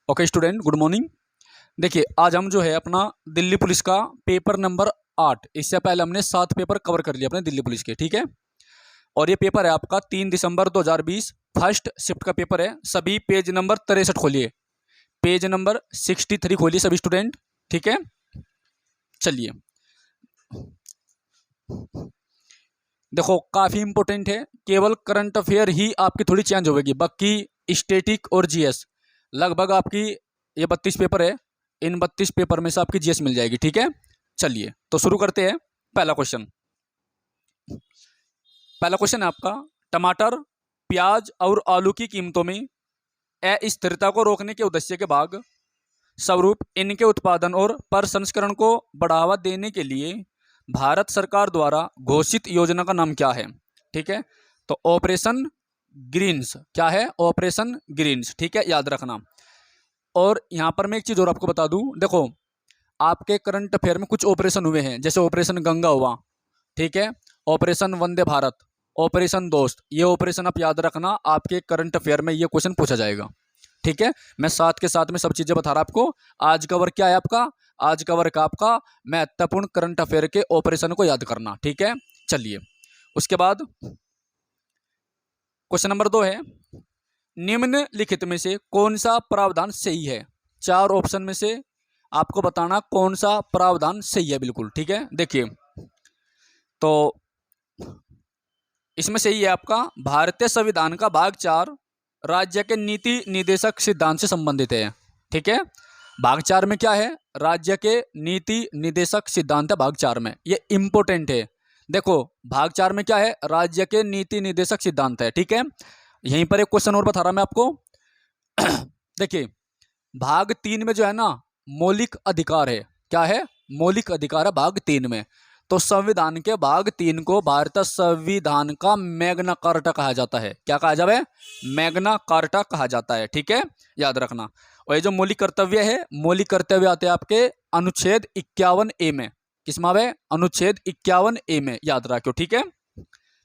Okay student, good morning. देखिए, आज हम जो है अपना दिल्ली पुलिस का पेपर नंबर 8, इससे पहले हमने 7 पेपर कवर कर लिए अपने दिल्ली पुलिस के, ठीक है। और ये पेपर है आपका 3 दिसंबर 2020 फर्स्ट शिफ्ट का पेपर है। सभी पेज नंबर 63 खोलिए, पेज नंबर 63 खोलिए सभी स्टूडेंट, ठीक है। चलिए, देखो काफ़ी इंपॉर्टेंट है। केवल करंट अफेयर ही आपकी थोड़ी चेंज होगी, बाकी स्टैटिक और जीएस लगभग आपकी ये 32 पेपर है, इन 32 पेपर में से आपकी जीएस मिल जाएगी, ठीक है। चलिए तो शुरू करते हैं। पहला क्वेश्चन है आपका, टमाटर, प्याज और आलू की कीमतों में अस्थिरता को रोकने के उद्देश्य के भाग स्वरूप इनके उत्पादन और प्रसंस्करण को बढ़ावा देने के लिए भारत सरकार द्वारा घोषित योजना का नाम क्या है, ठीक है। तो ऑपरेशन ग्रीन्स, क्या है? ऑपरेशन ग्रीन्स, ठीक है, याद रखना। और यहाँ पर मैं एक चीज़ और आपको बता दूं, देखो आपके करंट अफेयर में कुछ ऑपरेशन हुए हैं, जैसे ऑपरेशन गंगा हुआ, ठीक है, ऑपरेशन वंदे भारत, ऑपरेशन दोस्त। ये ऑपरेशन आप याद रखना, आपके करंट अफेयर में ये क्वेश्चन पूछा जाएगा, ठीक है। मैं साथ के साथ में सब चीज़ें बता रहा आपको। आज का वर्क क्या है आपका? आज का वर्क आपका महत्वपूर्ण करंट अफेयर के ऑपरेशन को याद करना, ठीक है। चलिए, उसके बाद क्वेश्चन नंबर 2 है, निम्नलिखित में से कौन सा प्रावधान सही है? 4 ऑप्शन में से आपको बताना कौन सा प्रावधान सही है, बिल्कुल, ठीक है। देखिए, तो इसमें सही है आपका भारतीय संविधान का भाग 4 राज्य के नीति निर्देशक सिद्धांत से संबंधित है, ठीक है। भाग 4 में क्या है? राज्य के नीति निर्देशक सिद्धांत है भाग 4 में, ये इंपॉर्टेंट है। देखो भाग 4 में क्या है? राज्य के नीति निर्देशक सिद्धांत है, ठीक है। यहीं पर एक क्वेश्चन और बता रहा मैं आपको। देखिए, भाग 3 में जो है ना मौलिक अधिकार है, क्या है? मौलिक अधिकार है भाग 3 में। तो संविधान के भाग 3 को भारतीय संविधान का मैग्ना कार्टा कहा जाता है। क्या कहा जाए? मैग्ना कार्टा कहा जाता है, ठीक है, याद रखना। और ये जो मौलिक कर्तव्य है, मौलिक कर्तव्य आते हैं आपके अनुच्छेद 51A में। किसमें आवे? अनुच्छेद 51A में, याद रखो, ठीक है।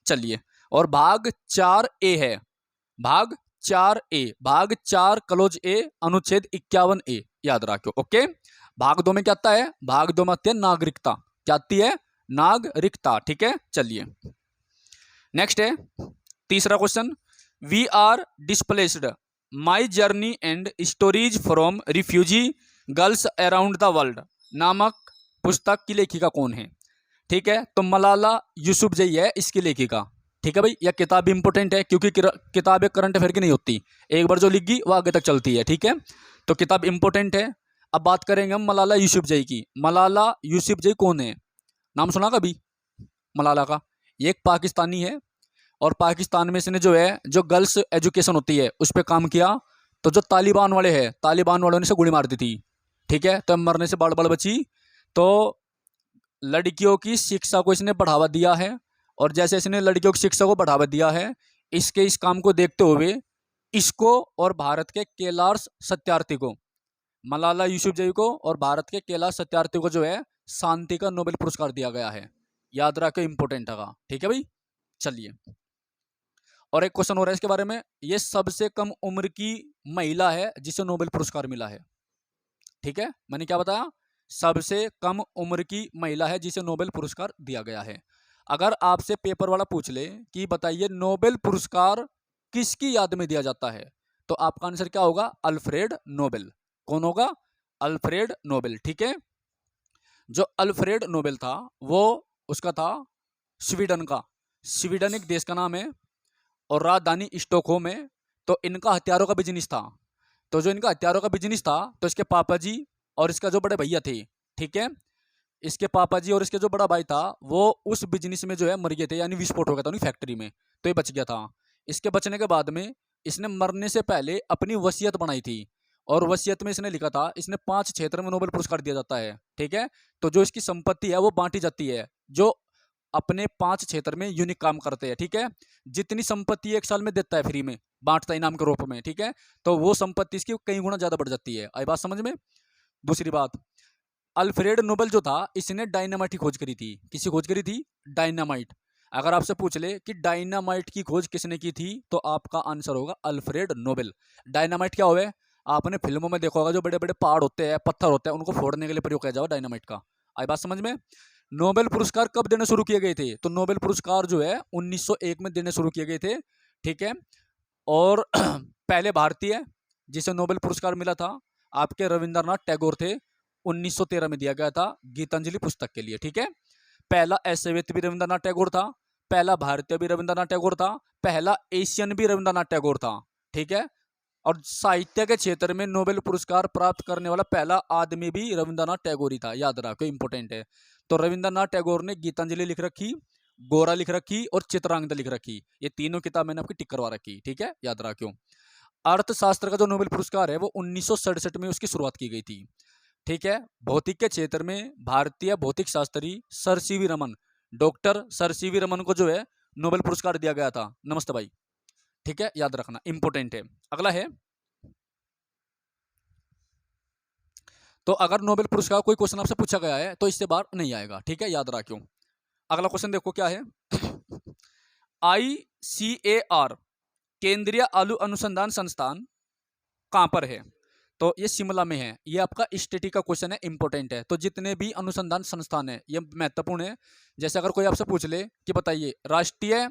चलिए, और भाग 4A है, भाग 4A, भाग 4 क्लोज ए अनुच्छेद 51A, याद रखो, ओके। भाग 2 में क्या आता है? भाग 2 में आती है नागरिकता। क्या आती है? नागरिकता, ठीक है। चलिए, नेक्स्ट है तीसरा question, we are displaced my journey and stories from refugee girls around the world नामक पुस्तक की लेखिका कौन है? ठीक है, तो मलाला यूसुफजई है इसकी लेखिका, ठीक है भाई। यह किताब इंपॉर्टेंट है क्योंकि किताबें करंट अफेयर की नहीं होती, एक बार जो लिख गई वो आगे तक चलती है, ठीक है। तो किताब इंपॉर्टेंट है। अब बात करेंगे हम मलाला यूसुफजई की। मलाला यूसुफजई कौन है? नाम सुना कभी मलाला का? ये एक पाकिस्तानी है, और पाकिस्तान में इसने जो है जो गर्ल्स एजुकेशन होती है उस पर काम किया। तो जो तालिबान वाले हैं, तालिबान वालों ने इसे गोली मार दी थी, ठीक है, तो मरने से बाल बाल बची। तो लड़कियों की शिक्षा को इसने बढ़ावा दिया है, और जैसे इसने लड़कियों की शिक्षा को बढ़ावा दिया है, इसके इस काम को देखते हुए इसको और भारत के कैलाश सत्यार्थी को, मलाला यूसुफजई को और भारत के कैलाश सत्यार्थी को जो है शांति का नोबेल पुरस्कार दिया गया है। याद रखो, इंपॉर्टेंट है, ठीक है भाई। चलिए, और एक क्वेश्चन हो रहा है इसके बारे में, ये सबसे कम उम्र की महिला है जिसे नोबेल पुरस्कार मिला है, ठीक है। मैंने क्या बताया? सबसे कम उम्र की महिला है जिसे नोबेल पुरस्कार दिया गया है। अगर आपसे पेपर वाला पूछ ले कि बताइए नोबेल पुरस्कार किसकी याद में दिया जाता है, तो आपका आंसर क्या होगा? Alfred Nobel. कौन होगा? अल्फ्रेड नोबेल, ठीक है। जो अल्फ्रेड नोबेल था वो उसका था स्वीडन का, स्वीडन एक देश का नाम है, और राजधानी स्टॉकहोम है। तो इनका हथियारों का बिजनेस था। तो जो इनका हथियारों का बिजनेस था, तो इसके पापा जी और इसका जो बड़े भैया थे, ठीक है, इसके पापा जी और इसके जो बड़ा भाई था वो उस बिजनेस में जो है मर गए थे, यानी विस्फोट हो गया था उनकी फैक्ट्री में, तो ये बच गया था। इसके बचने के बाद में इसने मरने से पहले अपनी वसीयत बनाई थी, और वसीयत में इसने लिखा था इसने 5 क्षेत्र में नोबेल पुरस्कार दिया जाता है, ठीक है। तो जो इसकी संपत्ति है वो बांटी जाती है, जो अपने 5 क्षेत्र में यूनिक काम करते हैं, ठीक है। जितनी संपत्ति एक साल में देता है फ्री में, बांटता है इनाम के रूप में, ठीक है, तो वो संपत्ति इसकी कई गुना ज्यादा बढ़ जाती है। आई बात समझ में? दूसरी बात, अल्फ्रेड नोबेल जो था इसने डायनामाइट की खोज करी थी। किसी खोज करी थी? डायनामाइट। अगर आपसे पूछ ले कि डायनामाइट की खोज किसने की थी, तो आपका आंसर होगा अल्फ्रेड नोबेल। डायनामाइट क्या हुआ है? आपने फिल्मों में देखा होगा, जो बड़े बड़े पहाड़ होते हैं, पत्थर होते हैं, उनको फोड़ने के लिए प्रयोग किया जाओ डायनामाइट का। आई बात समझ में? नोबेल पुरस्कार कब देने शुरू किए गए थे? तो नोबेल पुरस्कार जो है 1901 में देने शुरू किए गए थे, ठीक है। और पहले भारतीय जिसे नोबेल पुरस्कार मिला था आपके रविंद्रनाथ टैगोर थे। 1913 में दिया गया था गीतांजलि पुस्तक के लिए, ठीक है। पहला ऐसेवित भी रविंद्रनाथ टैगोर था, पहला भारतीय भी रविंद्रनाथ टैगोर था, पहला एशियन भी रविंद्रनाथ टैगोर था, ठीक है। और साहित्य के क्षेत्र में नोबेल पुरस्कार प्राप्त करने वाला पहला आदमी भी रविंद्रनाथ टैगोर ही था, याद रखो, इंपॉर्टेंट है। तो रविंद्रनाथ टैगोर ने गीतांजलि लिख रखी, गोरा लिख रखी और चित्रांगदा लिख रखी। ये तीनों किताब मैंने आपकी टिक करवा रखी, ठीक है, याद रखो। अर्थशास्त्र का जो नोबेल पुरस्कार है वो 1967 में उसकी शुरुआत की गई थी, ठीक है। भौतिक के क्षेत्र में भारतीय भौतिक Shastri sir CV Raman, doctor sir CV Raman को जो है नोबेल पुरस्कार दिया गया था। नमस्ते भाई, ठीक है, याद रखना, इंपॉर्टेंट है। अगला है, तो अगर नोबेल पुरस्कार कोई क्वेश्चन आपसे पूछा गया है तो इससे बाहर नहीं आएगा, ठीक है, याद रखियो। अगला क्वेश्चन देखो क्या है। ICAR केंद्रीय आलू अनुसंधान संस्थान कहां पर है? तो ये शिमला में है। ये आपका स्टैटिक का क्वेश्चन है, इंपॉर्टेंट है। तो जितने भी अनुसंधान संस्थान है ये महत्वपूर्ण है। जैसे अगर कोई आपसे पूछ ले कि बताइए राष्ट्रीय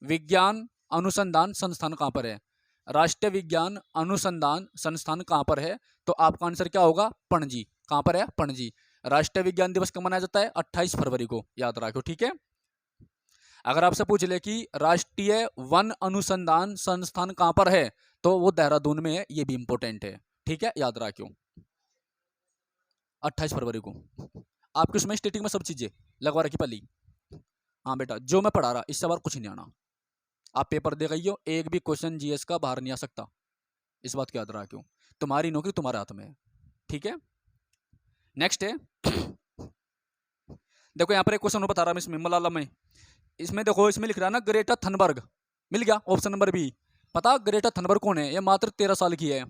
विज्ञान अनुसंधान संस्थान कहाँ पर है, राष्ट्रीय विज्ञान अनुसंधान संस्थान कहाँ पर है, तो आपका आंसर क्या होगा? पणजी। कहाँ पर है? पणजी। राष्ट्रीय विज्ञान दिवस कब मनाया जाता है? 28 फरवरी को, याद रखो, ठीक है। अगर आपसे पूछ ले कि राष्ट्रीय वन अनुसंधान संस्थान कहाँ पर है, तो वो देहरादून में है। ये भी इंपॉर्टेंट है, ठीक है, याद रखियो, 28 फरवरी को। आपके उसमें स्टेटिक में सब चीजें लगवा रखी पहली। हाँ बेटा, जो मैं पढ़ा रहा इससे बार कुछ नहीं आना। आप पेपर दे गई हो, एक भी क्वेश्चन जीएस का बाहर नहीं आ सकता, इस बात की याद रखियो। तुम्हारी नौकरी तुम्हारे हाथ में है, ठीक है। नेक्स्ट है, देखो यहाँ पर एक क्वेश्चन बता रहा मैं इसमें मलाला में। इसमें देखो, इसमें लिख रहा है ना ग्रेटा थनबर्ग, मिल गया ऑप्शन नंबर बी। पता ग्रेटा थनबर्ग कौन है? ये मात्र 13 साल की है,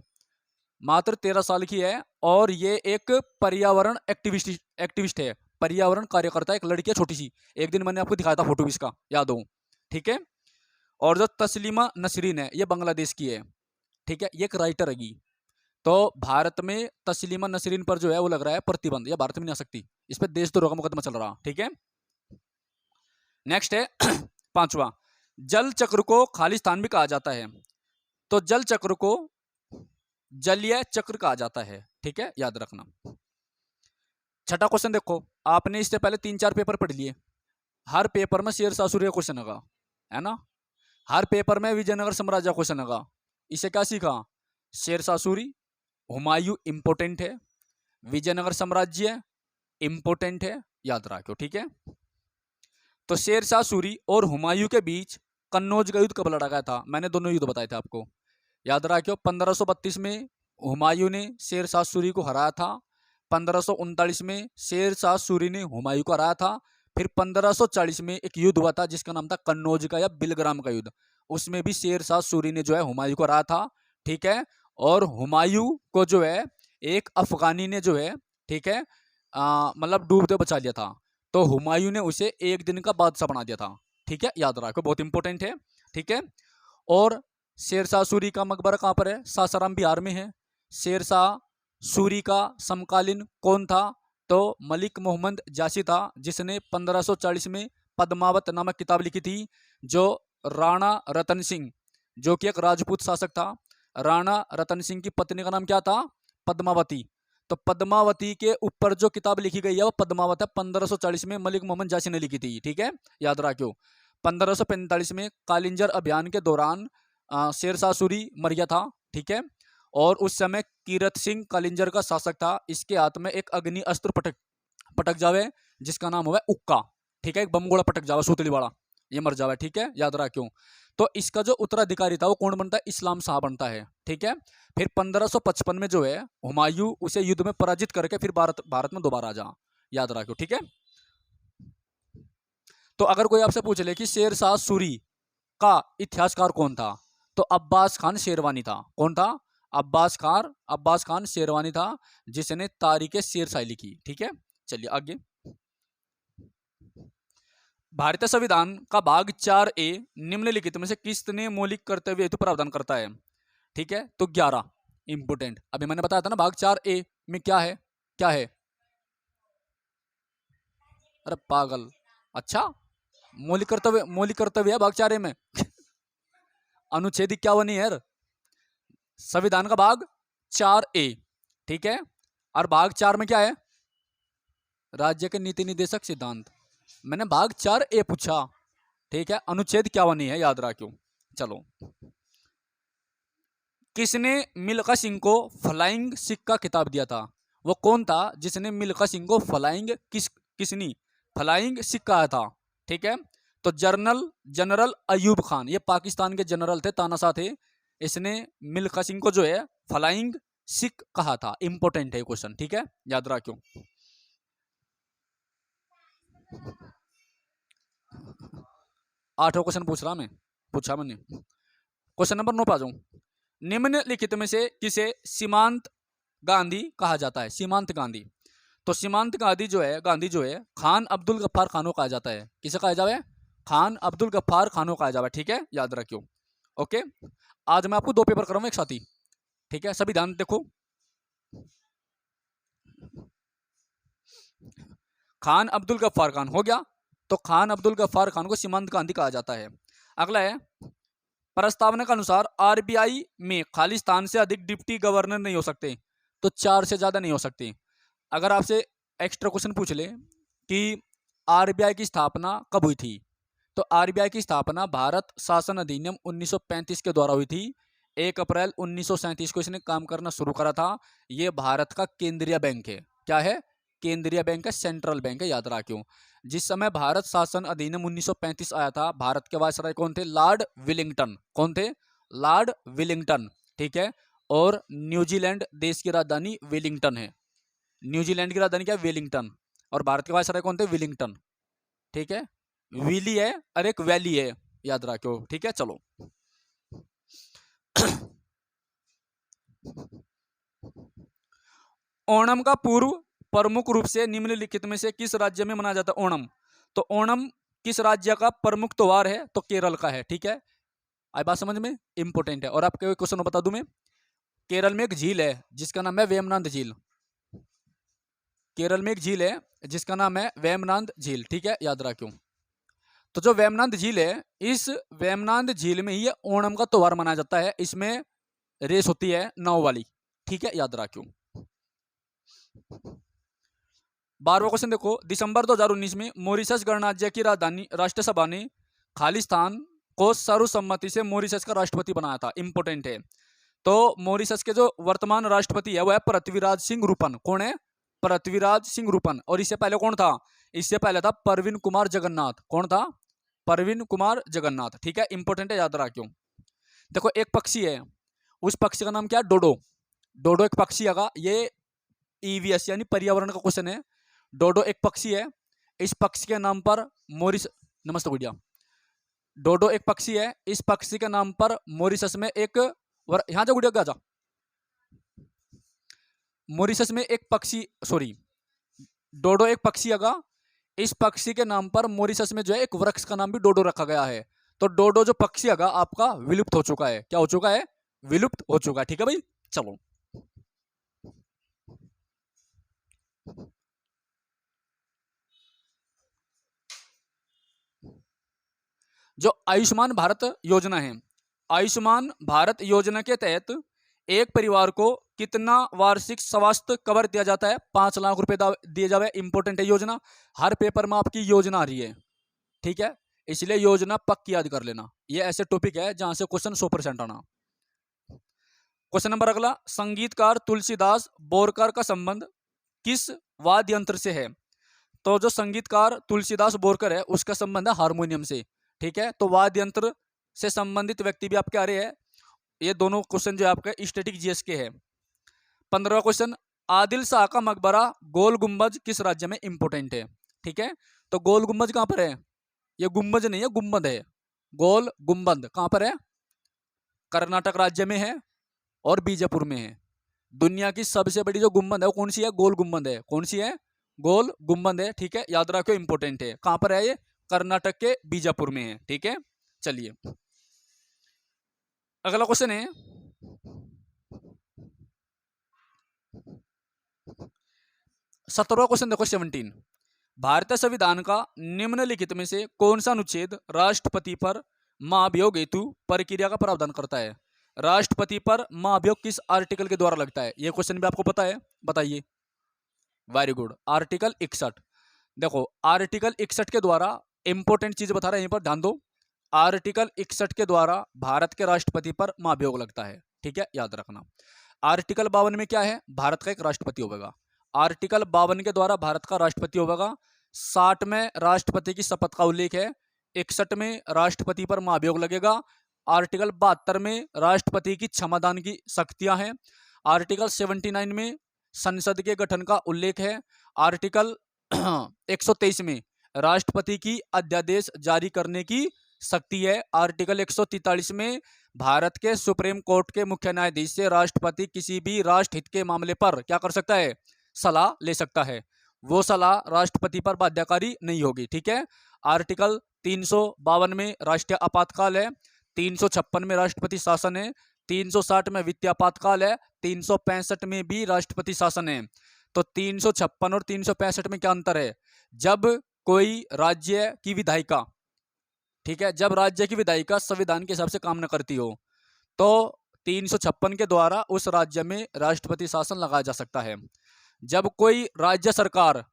मात्र 13 साल की है। और ये एक पर्यावरण एक्टिविस्ट है, पर्यावरण कार्यकर्ता, एक लड़की है छोटी सी। एक दिन मैंने आपको दिखाया था फोटो इसका, याद हो, ठीक है। और जो तस्लीमा नसरीन है ये बांग्लादेश की है, ठीक है, ये एक राइटर है। तो भारत में तस्लीमा नसरीन पर जो है वो लग रहा है प्रतिबंध, या भारत में नहीं आ सकती, इस पर देशद्रोह का मुकदमा चल रहा, ठीक है। नेक्स्ट है पांचवा, जल चक्र को खालिस्तान भी कहा जाता है। तो जल चक्र को जलीय चक्र कहा जाता है, ठीक है, याद रखना। छठा क्वेश्चन देखो, आपने इससे पहले 3-4 पेपर पढ़ लिए, हर पेपर में शेरशाह सूरी का क्वेश्चन होगा, है ना। हर पेपर में विजयनगर साम्राज्य क्वेश्चन होगा। इसे क्या सीखा? शेरशाह सूरी, हुमायूं इंपोर्टेंट है, विजयनगर साम्राज्य इंपोर्टेंट है, याद रखो, ठीक है। तो शेरशाह सूरी और हुमायूं के बीच कन्नौज का युद्ध कब लड़ा गया था? मैंने दोनों युद्ध बताए थे आपको, याद रखो। 1532 में हुमायूं ने शेरशाह सूरी को हराया था, 1539 में शेरशाह सूरी ने हुमायूं को हराया था। फिर 1540 में एक युद्ध हुआ था जिसका नाम था कन्नौज का या बिलग्राम का युद्ध, उसमें भी शेरशाह सूरी ने जो है हुमायूं को हराया था, ठीक है। और हुमायूं को जो है एक अफगानी ने जो है, ठीक है, मतलब डूबते बचा लिया था। तो हुमायूं ने उसे एक दिन का बादशाह बना दिया था, ठीक है, याद रखो, बहुत इंपॉर्टेंट है, ठीक है। और शेरशाह सूरी का मकबरा कहाँ पर है? सासाराम बिहार में है। शेरशाह सूरी का समकालीन कौन था? तो मलिक मोहम्मद जासी था, जिसने 1540 में पद्मावत नामक किताब लिखी थी, जो राणा रतन सिंह, जो कि एक राजपूत शासक था, राणा रतन सिंह की पत्नी का नाम क्या था? पद्मावती। तो पद्मावती के ऊपर जो किताब लिखी गई है वो पद्मावत है, 1540 में मलिक मोहम्मद जासी ने लिखी थी, ठीक है, याद रखियो। 1545 में कालिंजर अभियान के दौरान शेरशाह सूरी मर गया था, ठीक है। और उस समय कीरत सिंह कालिंजर का शासक था, इसके हाथ में एक अग्नि अस्त्र पटक जावे जिसका नाम हुआ उक्का, ठीक है, एक बम गोला पटक जावा सूतली वाला, ये मर जावे, ठीक है, याद रखियो। तो इसका जो उत्तराधिकारी था वो कौन बनता है? इस्लाम शाह बनता है, ठीक है। फिर 1555 में जो है हुमायूं उसे युद्ध में पराजित करके फिर भारत में दोबारा आ जा, याद रखियो, ठीक है। तो अगर कोई आपसे पूछ ले कि शेरशाह सूरी का इतिहासकार कौन था, तो अब्बास खान शेरवानी था। कौन था? अब्बास खान शेरवानी था, जिसने तारीख शेरशाही लिखी, ठीक है। चलिए आगे, भारतीय संविधान का भाग 4A निम्नलिखित में से किसने मौलिक कर्तव्य हेतु प्रावधान करता है? ठीक है, तो 11 इंपोर्टेंट। अभी मैंने बताया था ना भाग 4A में क्या है, क्या है? अरे पागल, अच्छा मौलिक कर्तव्य है भाग 4A में। अनुच्छेद 51 है यार, संविधान का भाग 4A, ठीक है। और भाग 4 में क्या है? राज्य के नीति निर्देशक सिद्धांत। मैंने भाग 4A पूछा, ठीक है। अनुच्छेद 51 है, याद रखियो। चलो, किसने मिल्खा सिंह को फ्लाइंग सिख का खिताब दिया था? वो कौन था जिसने मिल्खा सिंह को किसनी फ्लाइंग सिख कहा था? ठीक है, तो जनरल अयूब खान, ये पाकिस्तान के जनरल थे, तानाशाह थे। इसने मिल्खा सिंह को जो है फ्लाइंग सिख कहा था। इंपॉर्टेंट है क्वेश्चन, ठीक है, याद रखियो। आठवां क्वेश्चन पूछ रहा मैं, पूछा मैंने। क्वेश्चन नंबर 9 पे आ जाऊं। निम्नलिखित में से किसे सीमांत गांधी कहा जाता है? सीमांत गांधी। तो सीमांत गांधी जो है खान अब्दुल गफ्फार खानो कहा जाता है। किसे कहा जावे? खान अब्दुल गफ्फार खानो कहा जावे, ठीक है, याद रखियो। ओके, आज मैं आपको 2 पेपर कराऊंगा एक साथ ही, ठीक है, सभी ध्यान देखो। खान अब्दुल गफ्फार खान हो गया, तो खान अब्दुल गफ्फार खान को सीमांत गांधी कहा जाता है। अगला है, प्रस्तावना के अनुसार आरबीआई में खालिस्तान से अधिक डिप्टी गवर्नर नहीं हो सकते, तो 4 से ज्यादा नहीं हो सकते। अगर आपसे एक्स्ट्रा क्वेश्चन पूछ ले कि आरबीआई की स्थापना कब हुई थी, तो आरबीआई की स्थापना भारत शासन अधिनियम 1935 के द्वारा हुई थी। 1 अप्रैल 1937 को इसने काम करना शुरू करा था। ये भारत का केंद्रीय बैंक है। क्या है? केंद्रीय बैंक है, सेंट्रल बैंक है, याद रखियो। जिस समय भारत शासन अधिनियम 1935 आया था, भारत के वायसराय कौन थे? Lord Willingdon. कौन थे? लॉर्ड विलिंगटन, ठीक है। और न्यूजीलैंड देश की राजधानी वेलिंगटन है। न्यूजीलैंड की राजधानी क्या है? वेलिंगटन। और भारत के वायसराय कौन थे? विलिंगटन, ठीक है। विली है और एक वैली है, याद रखो, ठीक है। चलो, ओणम का पूर्व प्रमुख रूप से निम्नलिखित में से किस राज्य में मनाया जाता है? ओणम। तो ओणम किस राज्य का प्रमुख त्योहार है? तो केरल का है, ठीक है। आई बात समझ में? इंपोर्टेंट है। और आपके क्वेश्चन बता दूं मैं, केरल में एक झील है जिसका नाम है वेमनांद झील। केरल में एक झील है जिसका नाम है वेमनांद झील, ठीक है, याद रखियो। तो जो वेमनांद झील है, इस वेमनांद झील में ही ओणम का त्योहार मनाया जाता है। इसमें रेस होती है नाव वाली, ठीक है, याद रखियो। 12वां क्वेश्चन देखो, दिसंबर 2019 में मॉरिशस गणराज्य की राजधानी राष्ट्रसभा ने खालिस्तान को सर्वसम्मति से मॉरिशस का राष्ट्रपति बनाया था। इंपोर्टेंट है। तो मॉरिशस के जो वर्तमान राष्ट्रपति है वो है पृथ्वीराज सिंह रूपन। कौन है? पृथ्वीराज सिंह रूपन। और इससे पहले कौन था? इससे पहले था परवीन कुमार जगन्नाथ। कौन था? परवीन कुमार जगन्नाथ, ठीक है, इंपोर्टेंट है, याद रखियो। देखो, एक पक्षी है, उस पक्षी का नाम क्या है? डोडो। डोडो एक पक्षी है, ये ईवीएस यानी पर्यावरण का क्वेश्चन है। डोडो एक पक्षी है, इस पक्षी के नाम पर मॉरिस नमस्ते गुड़िया। डोडो एक पक्षी है, इस पक्षी के नाम पर मॉरिशस में एक यहां जा गुड़िया, जा। मॉरिशस में एक पक्षी, सॉरी, डोडो एक पक्षी है, इस पक्षी के नाम पर मॉरिशस में जो है एक वृक्ष का नाम भी डोडो रखा गया है। तो डोडो जो पक्षी है आपका विलुप्त हो चुका है। क्या हो चुका है? विलुप्त हो चुका है, ठीक है भाई। चलो, जो आयुष्मान भारत योजना है, आयुष्मान भारत योजना के तहत एक परिवार को कितना वार्षिक स्वास्थ्य कवर दिया जाता है? 5 लाख रुपए दिए जावे। इंपोर्टेंट है योजना, हर पेपर में आपकी योजना आ रही है, ठीक है, इसलिए योजना पक्की याद कर लेना। ये ऐसे टॉपिक है जहां से क्वेश्चन 100% आना। क्वेश्चन नंबर अगला, संगीतकार तुलसीदास बोरकर का संबंध किस वाद्य यंत्र से है? तो जो संगीतकार तुलसीदास बोरकर है उसका संबंध है हारमोनियम से, ठीक है। तो वाद्य यंत्र से संबंधित व्यक्ति भी आपके आ रहे हैं। ये दोनों क्वेश्चन जो है आपके स्टैटिक जीएस के हैं। 15वां क्वेश्चन, आदिल शाह का मकबरा गोल गुंबज किस राज्य में? इंपोर्टेंट है, ठीक है। तो गोल गुंबज कहां पर है? ये गुंबज नहीं है, गुंबद है। गोल गुंबद कहां पर है? कर्नाटक राज्य में है और बीजापुर में है। दुनिया की सबसे बड़ी जो गुंबद है वो कौन सी है? गोल गुंबद है। कौन सी है? गोल गुंबद है, ठीक है, याद रखो, इंपोर्टेंट है। कहां पर है ये? कर्नाटक के बीजापुर में है, ठीक है। चलिए, अगला क्वेश्चन है, 17वां क्वेश्चन देखो 17। भारतीय संविधान का निम्नलिखित में से कौन सा अनुच्छेद राष्ट्रपति पर महाभियोग हेतु प्रक्रिया का प्रावधान करता है? राष्ट्रपति पर महाभियोग किस आर्टिकल के द्वारा लगता है? ये क्वेश्चन भी आपको पता है, बताइए। Very good, article 61। देखो आर्टिकल 61 के द्वारा इंपॉर्टेंट चीज बता रहे हैं, यहीं पर ध्यान दो। आर्टिकल 61 के द्वारा भारत के राष्ट्रपति पर महाभियोग लगता है, ठीक है, याद रखना। आर्टिकल 52 में क्या है? भारत का एक राष्ट्रपति होगा। आर्टिकल 52 के द्वारा भारत का राष्ट्रपति होगा। 60 में राष्ट्रपति की शपथ का उल्लेख है। 61 में राष्ट्रपति पर महाभियोग लगेगा। आर्टिकल 72 में राष्ट्रपति की क्षमादान की शक्तियां हैं। आर्टिकल 79 में संसद के गठन का उल्लेख है। आर्टिकल 123 में राष्ट्रपति की अध्यादेश जारी करने की शक्ति है। आर्टिकल 143 में भारत के सुप्रीम कोर्ट के मुख्य न्यायाधीश से राष्ट्रपति किसी भी राष्ट्रहित के मामले पर क्या कर सकता है? सलाह ले सकता है। वो सलाह राष्ट्रपति पर बाध्यकारी नहीं होगी, ठीक है। आर्टिकल 352 में राष्ट्रीय आपातकाल है। 356 में राष्ट्रपति शासन है। 360 में वित्तीय आपातकाल है। 365 में भी राष्ट्रपति शासन है। तो 356 और 365 में क्या अंतर है? जब कोई राज्य की विधायिका, ठीक है, जब राज्य की विधायिका संविधान के हिसाब से काम न करती हो तो 356 के द्वारा उस राज्य में राष्ट्रपति शासन लगाया जा सकता है। जब कोई राज्य सरकार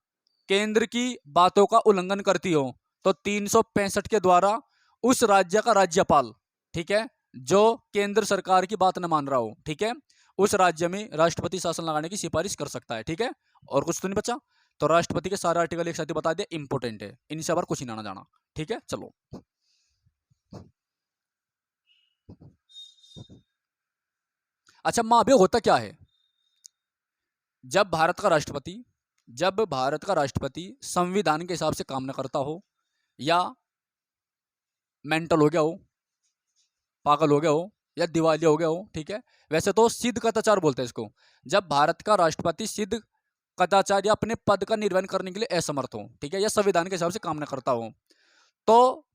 केंद्र की बातों का उल्लंघन करती हो तो 365 के द्वारा उस राज्य का राज्यपाल, ठीक है, जो केंद्र सरकार की बात न मान रहा हो, ठीक है, उस राज्य में राष्ट्रपति शासन लगाने की सिफारिश कर सकता है, ठीक है। और कुछ तो नहीं बचा, तो राष्ट्रपति के सारे आर्टिकल एक साथ ही बता दिया, इंपोर्टेंट है, इनसे बार कुछ नहीं आना जाना, ठीक है। चलो अच्छा, महाभियोग होता क्या है? जब भारत का राष्ट्रपति संविधान के हिसाब से काम न करता हो या मेंटल हो गया हो, पागल हो गया हो या दिवालिया हो गया हो, ठीक है, वैसे तो सिद्ध कदाचार बोलते हैं इसको। जब भारत का राष्ट्रपति सिद्ध कदाचार या अपने पद का निर्वहन करने के लिए असमर्थ हो, ठीक है, या संविधान के हिसाब से काम न करता हो, तो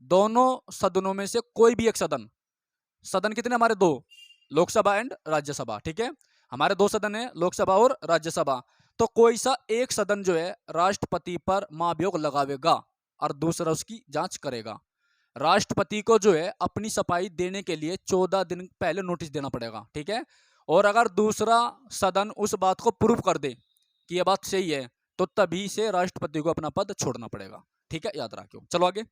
दोनों सदनों में से कोई भी एक सदन कितने हमारे? 2, लोकसभा एंड राज्यसभा, ठीक है, हमारे 2 सदन है, लोकसभा और राज्यसभा। तो कोई सा एक सदन जो है राष्ट्रपति पर महाभियोग लगावेगा और दूसरा उसकी जांच करेगा। राष्ट्रपति को जो है अपनी सफाई देने के लिए 14 दिन पहले नोटिस देना पड़ेगा, ठीक है। और अगर दूसरा सदन उस बात को प्रूव कर दे कि यह बात सही है तो तभी से राष्ट्रपति को अपना पद छोड़ना पड़ेगा, ठीक है, याद रखियो। चलो आगे।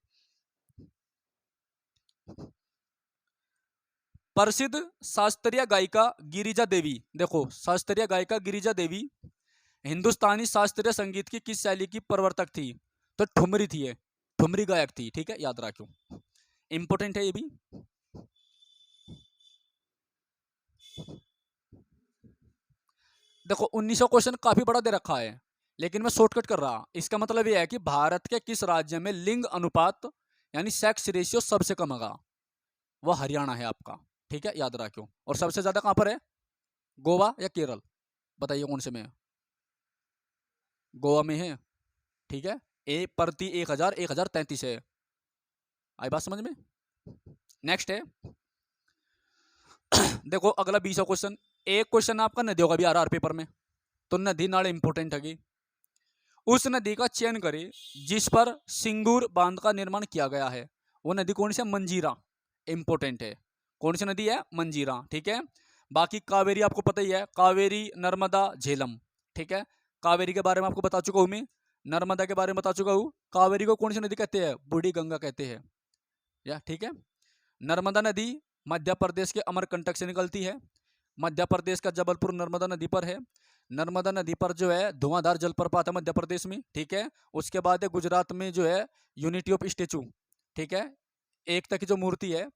प्रसिद्ध शास्त्रीय गायिका गिरिजा देवी, देखो शास्त्रीय गायिका गिरिजा देवी हिंदुस्तानी शास्त्रीय संगीत की किस शैली की प्रवर्तक थी? तो ठुमरी थी, है ठुमरी गायक थी, ठीक है, याद रखियो, इंपोर्टेंट है ये भी। देखो 1900 क्वेश्चन काफी बड़ा दे रखा है, लेकिन मैं शॉर्टकट कर रहा। इसका मतलब यह है कि भारत के किस राज्य में लिंग अनुपात यानी सेक्स रेशियो सबसे कम होगा? वह हरियाणा है आपका, ठीक है, याद रखियो। और सबसे ज्यादा कहां पर है? गोवा या केरल? बताइए कौन से में है? गोवा में है, ठीक है, ए प्रति 1033 है। आई बात समझ में? नेक्स्ट है देखो अगला 20 क्वेश्चन। एक क्वेश्चन आपका नदियों का भी आ रहा है पेपर में, तो नदी नाले इंपोर्टेंट है। उस नदी का चयन करें जिस पर सिंगूर बांध का निर्माण किया गया है। वो नदी कौन सी है? मंजीरा, इंपोर्टेंट है। कौन सी नदी है? मंजीरा, ठीक है। बाकी कावेरी आपको पता ही है, कावेरी, नर्मदा, झेलम, ठीक है। कावेरी के बारे में आपको बता चुका हूं मैं, नर्मदा के बारे में बता चुका हूं। कावेरी को कौन सी नदी कहते हैं? बूढ़ी गंगा कहते हैं, या ठीक है। नर्मदा नदी मध्य प्रदेश के अमरकंटक से निकलती है। मध्य प्रदेश का जबलपुर नर्मदा नदी पर है। नर्मदा नदी पर जो है धुआंधार जलप्रपात है मध्य प्रदेश में, ठीक है। उसके बाद है गुजरात में जो है यूनिटी ऑफ स्टेचू, ठीक है, एकता की जो मूर्ति है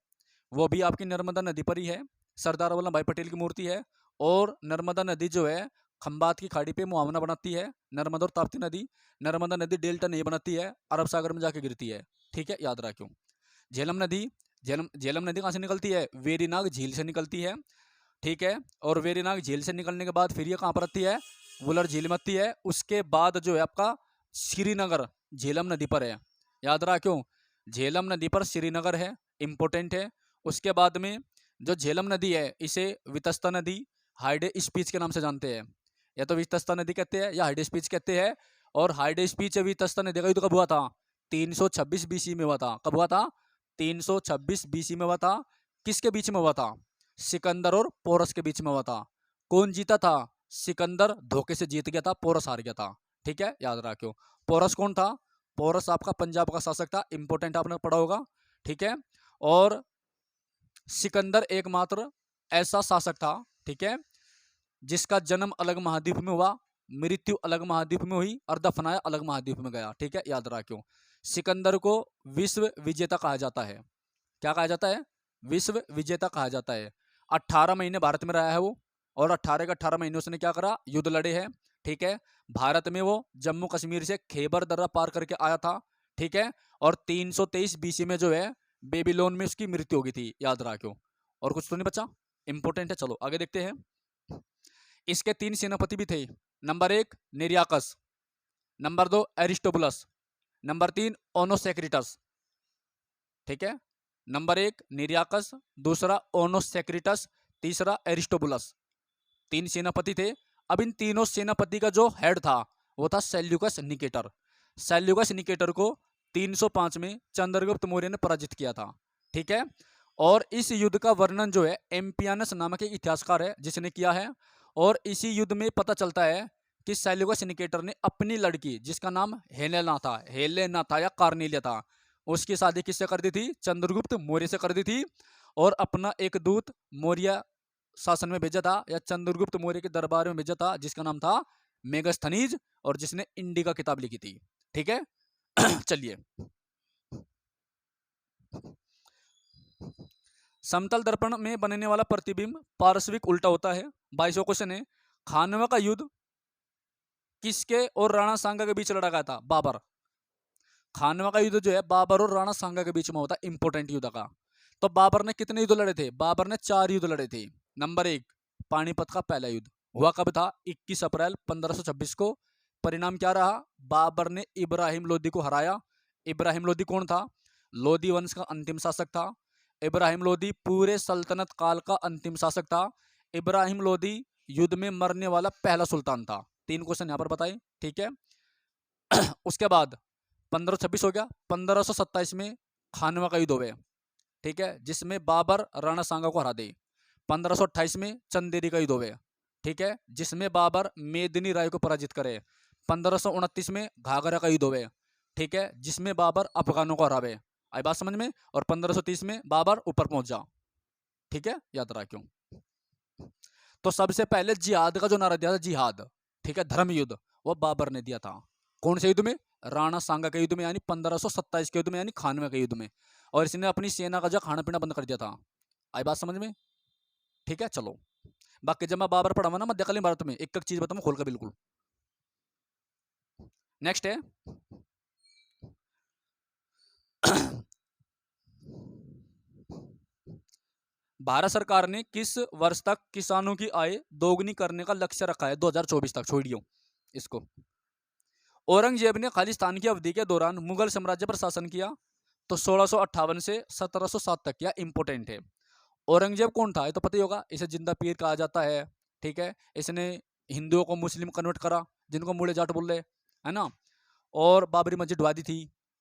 वो भी आपकी नर्मदा नदी पर ही है। सरदार वल्लभ भाई पटेल की मूर्ति है। और नर्मदा नदी जो है खंबात की खाड़ी पे मुहावना बनाती है। नर्मदा और ताप्ती नदी, नर्मदा नदी डेल्टा नहीं बनाती है, अरब सागर में जाके गिरती है, ठीक है, याद रखियो। झेलम नदी, झेलम नदी कहाँ से निकलती है? वेरीनाग झील से निकलती है, ठीक है। और वेरीनाग झील से निकलने के बाद फिर ये कहाँ पर आती है? वुलर झील में आती है। उसके बाद जो है आपका श्रीनगर झेलम नदी पर है, याद रखियो, झेलम नदी पर श्रीनगर है, इंपोर्टेंट है। उसके बाद में जो झेलम नदी है इसे वितस्ता नदी, हाइडे स्पीच के नाम से जानते हैं। या तो वितस्ता नदी कहते हैं या हाइडेस्पीच कहते हैं। और हाइडेस्पीच वितस्ता नदी का युद्ध कब हुआ था? 326 बीसी में हुआ था। कब हुआ था? 326 बीसी में हुआ था। किसके बीच में हुआ था? सिकंदर और पोरस के बीच में हुआ था। कौन जीता था? सिकंदर धोखे से जीत गया था, पोरस हार गया था। ठीक है, याद रखियो। पोरस कौन था? पोरस आपका पंजाब का शासक था, इंपोर्टेंट आपने पढ़ा होगा। ठीक है, और सिकंदर एकमात्र ऐसा शासक था, ठीक है, जिसका जन्म अलग महाद्वीप में हुआ, मृत्यु अलग महाद्वीप में हुई और दफनाया अलग महाद्वीप में गया। ठीक है, याद रखियो। सिकंदर को विश्व विजेता कहा जाता है। क्या कहा जाता है? विश्व विजेता कहा जाता है। 18 महीने भारत में रहा है वो, और 18 के 18 महीने उसने क्या करा? युद्ध लड़े हैं। ठीक है, भारत में वो जम्मू कश्मीर से खैबर दर्रा पार करके आया था। ठीक है, और 323 बीसी में जो है बेबीलोन में उसकी मृत्यु हो गई थी, याद रखियो। और कुछ तो नहीं बचा, इंपोर्टेंट है। चलो आगे देखते हैं। इसके 3 सेनापति भी थे। Number 1 Nearchus, number 2 Aristobulus, number 3 Onesicritus. ठीक है, नंबर 1 निरियाकस, दूसरा ओनोसेक्रिटस, तीसरा एरिस्टोबुलस। 3 सेनापति थे। अब इन तीनों सेनापति का जो हेड था वो था सेल्यूकस निकेटर। सेल्यूकस निकेटर को 305 में चंद्रगुप्त मौर्य ने पराजित किया था। ठीक है, और इस युद्ध का वर्णन जो है एम्पियानस नामक एक इतिहासकार है जिसने किया है। और इसी युद्ध में पता चलता है कि सेल्यूकस निकेटर ने अपनी लड़की, जिसका नाम हेलेना था या कार्नेलिया था, उसकी शादी किससे कर दी थी? चंद्रगुप्त मौर्य से कर दी थी। और अपना एक दूत मौर्य शासन में भेजा था या चंद्रगुप्त मौर्य के दरबार में भेजा था, जिसका नाम था मेगस्थनीज, और जिसने इंडिका किताब लिखी थी। ठीक है चलिए, समतल दर्पण में बनने वाला प्रतिबिंब पार्श्विक उल्टा होता है। 22वां क्वेश्चन है, खानवा का युद्ध किसके और राणा सांगा के बीच लड़ा गया था? बाबर। खानवा का युद्ध जो है बाबर और राणा सांगा के बीच में होता है, इंपोर्टेंट युद्ध का। तो बाबर ने कितने युद्ध लड़े थे? बाबर ने 4 युद्ध लड़े थे। नंबर 1 पानीपत का पहला युद्ध हुआ कब था? 21 अप्रैल 1526 को। परिणाम क्या रहा? बाबर ने इब्राहिम लोदी को हराया। इब्राहिम लोदी कौन था? लोदी वंश का अंतिम शासक था। इब्राहिम लोदी पूरे सल्तनत काल का अंतिम शासक था। इब्राहिम लोदी युद्ध में मरने वाला पहला सुल्तान था। 3 क्वेश्चन यहाँ पर बताए। ठीक है उसके बाद 1526 हो गया। 1527 में खानवा का युद्ध हुए, ठीक है, जिसमें बाबर राणा सांगा को हरा दे। 1528 में चंदेरी का युद्ध हुए, ठीक है, जिसमें बाबर मेदिनी राय को पराजित करे। 1529 में घाघरा का युद्ध हुए, ठीक है, जिसमें बाबर अफगानों को हरावे। आई बात समझ में? और 1530 में बाबर ऊपर पहुंच जा। ठीक है, याद रखियो। तो सबसे पहले जिहाद का जो नारा दिया था, जिहाद, ठीक है, धर्म युद्ध, वो बाबर ने दिया था। कौन से युद्ध में? राणा सांगा के युद्ध में, यानी 1527 के युद्ध में, यानी खानवे के युद्ध में। और इसने अपनी सेना का जो खाना पीना बंद कर दिया था। आई बात समझ में? ठीक है, चलो बाकी जब मैं बाबर पढ़ाऊंगा ना मध्यकालीन भारत में, एक एक चीज बताऊंगा खोल कर बिल्कुल। नेक्स्ट है भारत सरकार ने किस वर्ष तक किसानों की आय दोगुनी करने का लक्ष्य रखा है? 2024 तक। छोड़ियो इसको। औरंगजेब ने खालिस्तान की अवधि के दौरान मुगल साम्राज्य पर शासन किया, तो 1658 से 1707 तक किया। इंपोर्टेंट है। औरंगजेब कौन था? ये तो पता ही होगा, इसे जिंदा पीर कहा जाता है। ठीक है, इसने हिंदुओं को मुस्लिम कन्वर्ट करा, जिनको मूले जाट बोल रहे, है ना, और बाबरी मस्जिद ढवा दी थी,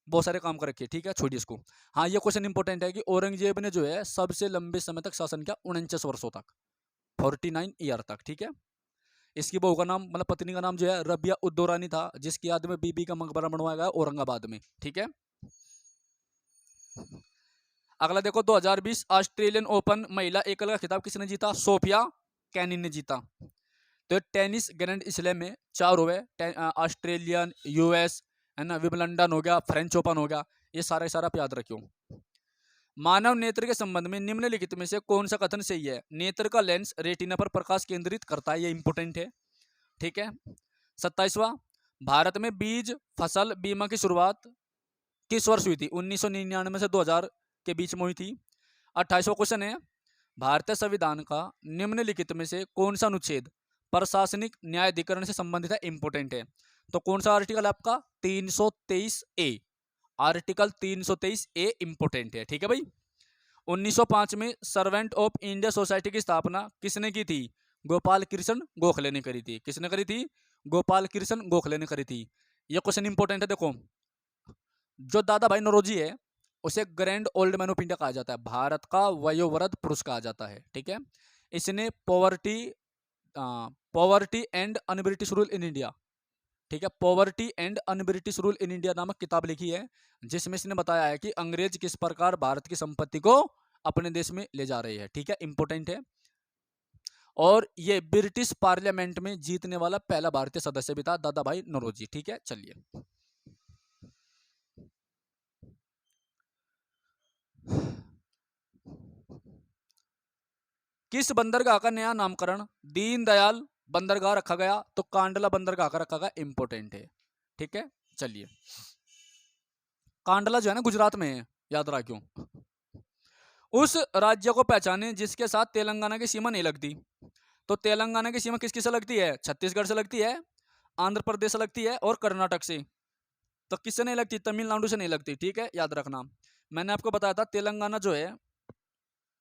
बहुत सारे काम कर रखे। ठीक है, छोड़िए इसको। हाँ, ये क्वेश्चन इंपॉर्टेंट है कि औरंगजेब ने जो है सबसे लंबे समय तक शासन किया, 49 वर्षों तक, 49 ईयर तक। ठीक है, इसकी बहू का नाम, मतलब पत्नी का नाम जो है रबिया उद्दौरानी था, जिसकी याद में बीबी का मकबरा बनवाया गया औरंगाबाद में। ठीक है, अगला देखो, 2020 ऑस्ट्रेलियन ओपन महिला एकल का खिताब किसने जीता? सोफिया कैनिन ने जीता। तो टेनिस ग्रैंड स्लैम में 4 हुए, ऑस्ट्रेलियन, यूएस, है ना, विंबलडन हो गया, फ्रेंच ओपन हो गया, ये सारा सारा आप याद रखियो। मानव नेत्र के संबंध में निम्नलिखित में से कौन सा कथन सही है? नेत्र का लेंस रेटिना पर प्रकाश केंद्रित करता है, ये इंपोर्टेंट है। ठीक है, 27वां, भारत में बीज फसल बीमा की शुरुआत किस वर्ष हुई थी? 1999 से 2000 के बीच में हुई थी। 28वां क्वेश्चन है, भारतीय संविधान का निम्नलिखित में से कौन सा अनुच्छेद प्रशासनिक न्यायाधिकरण से संबंधित है? इंपोर्टेंट है। तो कौन सा आर्टिकल आपका? 323A, आर्टिकल 323A इंपोर्टेंट है। ठीक है भाई। 1905 में सर्वेंट ऑफ इंडिया सोसाइटी की स्थापना किसने की थी? गोपाल कृष्ण गोखले ने करी थी। किसने करी थी? गोपाल कृष्ण गोखले ने करी थी। ये क्वेश्चन इंपॉर्टेंट है। देखो, जो दादा भाई नौरोजी है उसे grand old man of India कहा जाता है, भारत का वयोवृद्ध पुरुष कहा जाता है। ठीक है, इसने poverty and un-British rule in India, ठीक है, poverty and un-British rule in India नामक किताब लिखी है, जिसमें इसने बताया है कि अंग्रेज किस प्रकार भारत की संपत्ति को अपने देश में ले जा रहे हैं। ठीक है, इंपॉर्टेंट है। और ये ब्रिटिश पार्लियामेंट में जीतने वाला पहला भारतीय सदस्य भी था, दादा भाई नौरोजी। ठीक है, चलिए। किस बंदरगाह का नया नामकरण दीनदयाल बंदरगाह रखा गया? तो कांडला बंदरगाह का रखा गया, इंपॉर्टेंट है। ठीक है, चलिए। कांडला जो है ना गुजरात में है, याद रखियो। उस राज्य को पहचाने जिसके साथ तेलंगाना की सीमा नहीं लगती। तो तेलंगाना की सीमा किसकी से लगती है? छत्तीसगढ़ से लगती है, आंध्र प्रदेश से लगती है और कर्नाटक से। तो किससे नहीं लगती? तमिलनाडु से नहीं लगती। ठीक है, याद रखना। मैंने आपको बताया था तेलंगाना जो है